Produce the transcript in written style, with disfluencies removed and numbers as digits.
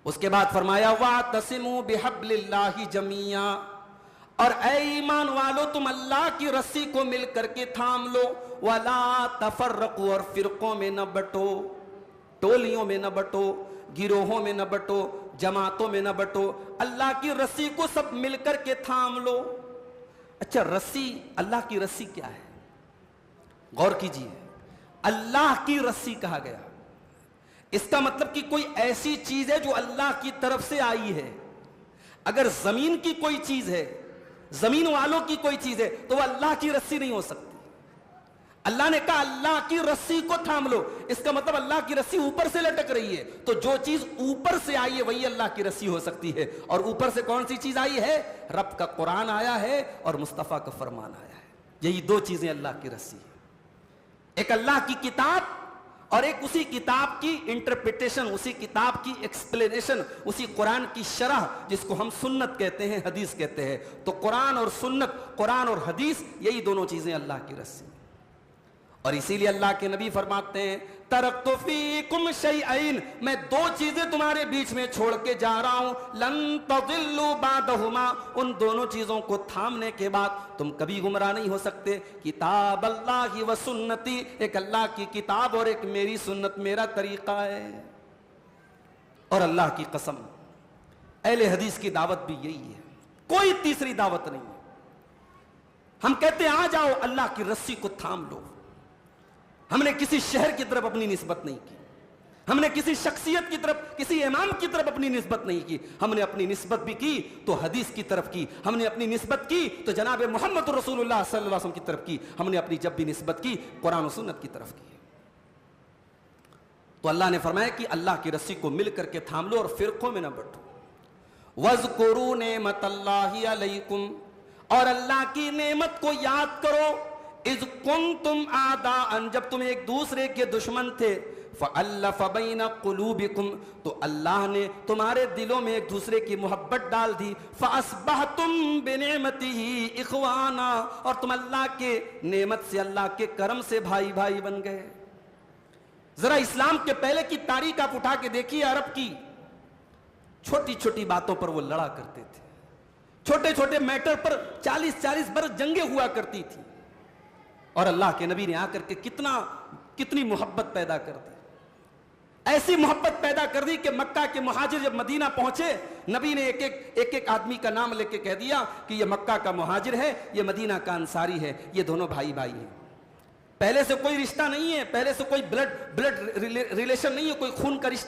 उसके बाद फरमाया वातसिमू बिहब्लिल्लाहि जमीया, और ऐ ईमान वालो तुम अल्लाह की रस्सी को मिल करके थाम लो, वला तफर्रकू, और फिरकों में न बटो, टोलियों में न बटो, गिरोहों में न बटो, जमातों में न बटो, अल्लाह की रस्सी को सब मिलकर के थाम लो। अच्छा, रस्सी, अल्लाह की रस्सी क्या है? गौर कीजिए, अल्लाह की रस्सी कहा गया, इसका मतलब कि कोई ऐसी चीज है जो अल्लाह की तरफ से आई है। अगर जमीन की कोई चीज है, जमीन वालों की कोई चीज है, तो वह अल्लाह की रस्सी नहीं हो सकती। अल्लाह ने कहा अल्लाह की रस्सी को थाम लो, इसका मतलब अल्लाह की रस्सी ऊपर से लटक रही है, तो जो चीज ऊपर से आई है वही अल्लाह की रस्सी हो सकती है। और ऊपर से कौन सी चीज आई है? रब का कुरान आया है और मुस्तफा का फरमान आया है। यही दो चीजें अल्लाह की रस्सी है, एक अल्लाह की किताब और एक उसी किताब की इंटरप्रिटेशन, उसी किताब की एक्सप्लेनेशन, उसी कुरान की शरह, जिसको हम सुन्नत कहते हैं, हदीस कहते हैं। तो कुरान और सुन्नत, कुरान और हदीस, यही दोनों चीजें अल्लाह की रस्सी। और इसीलिए अल्लाह के नबी फरमाते हैं तरक्तु फीकुम शैअइन, मैं दो चीजें तुम्हारे बीच में छोड़ के जा रहा हूं, लन तज़िल्लु बादहुमा, उन दोनों चीजों को थामने के बाद तुम कभी गुमराह नहीं हो सकते। किताब अल्लाह व सुन्नती, एक अल्लाह की किताब और एक मेरी सुन्नत, मेरा तरीका है। और अल्लाह की कसम, अहले हदीस की दावत भी यही है, कोई तीसरी दावत नहीं है। हम कहते हैं आ जाओ अल्लाह की रस्सी को थाम लो। हमने किसी शहर की तरफ अपनी निस्बत नहीं की, हमने किसी शख्सियत की तरफ, किसी इमाम की तरफ अपनी निस्बत नहीं की। हमने अपनी निस्बत भी की तो हदीस की तरफ की, हमने अपनी निस्बत की तो जनाब मोहम्मद रसूलुल्लाह सल्लल्लाहु अलैहि वसल्लम की तरफ की, हमने अपनी जब भी निस्बत की कुरान और सुन्नत की तरफ की। तो अल्लाह ने फरमाया कि अल्लाह की रस्सी को मिल करके थाम लो और फिरकों में न बटो। वज़कुरू नेमतल्लाहि अलैकुम, और अल्लाह की नेमत को याद करो। इज़ कुंतुम आदाअन, जब तुम एक दूसरे के दुश्मन थे, फ़अल्लफ़ बैन क़ुलूबिकुम, तो अल्लाह ने तुम्हारे दिलों में एक दूसरे की मोहब्बत डाल दी। फ़अस्बहतुम बिनिअमतिही इख़वाना, और तुम अल्लाह के नेमत से, अल्लाह के करम से भाई भाई बन गए। जरा इस्लाम के पहले की तारीख आप उठा के देखिए, अरब की छोटी छोटी बातों पर वो लड़ा करते थे, छोटे छोटे मैटर पर 40-40 बरस जंगें हुआ करती थी। और अल्लाह के नबी ने आकर के कितनी मोहब्बत पैदा कर दी, ऐसी मोहब्बत पैदा कर दी कि मक्का के मुहाजिर जब मदीना पहुंचे, नबी ने एक एक आदमी का नाम लेके कह दिया कि ये मक्का का मुहाजिर है, ये मदीना का अंसारी है, ये दोनों भाई भाई हैं। पहले से कोई रिश्ता नहीं है, पहले से कोई ब्लड रिलेशन नहीं है, कोई खून का रिश्ता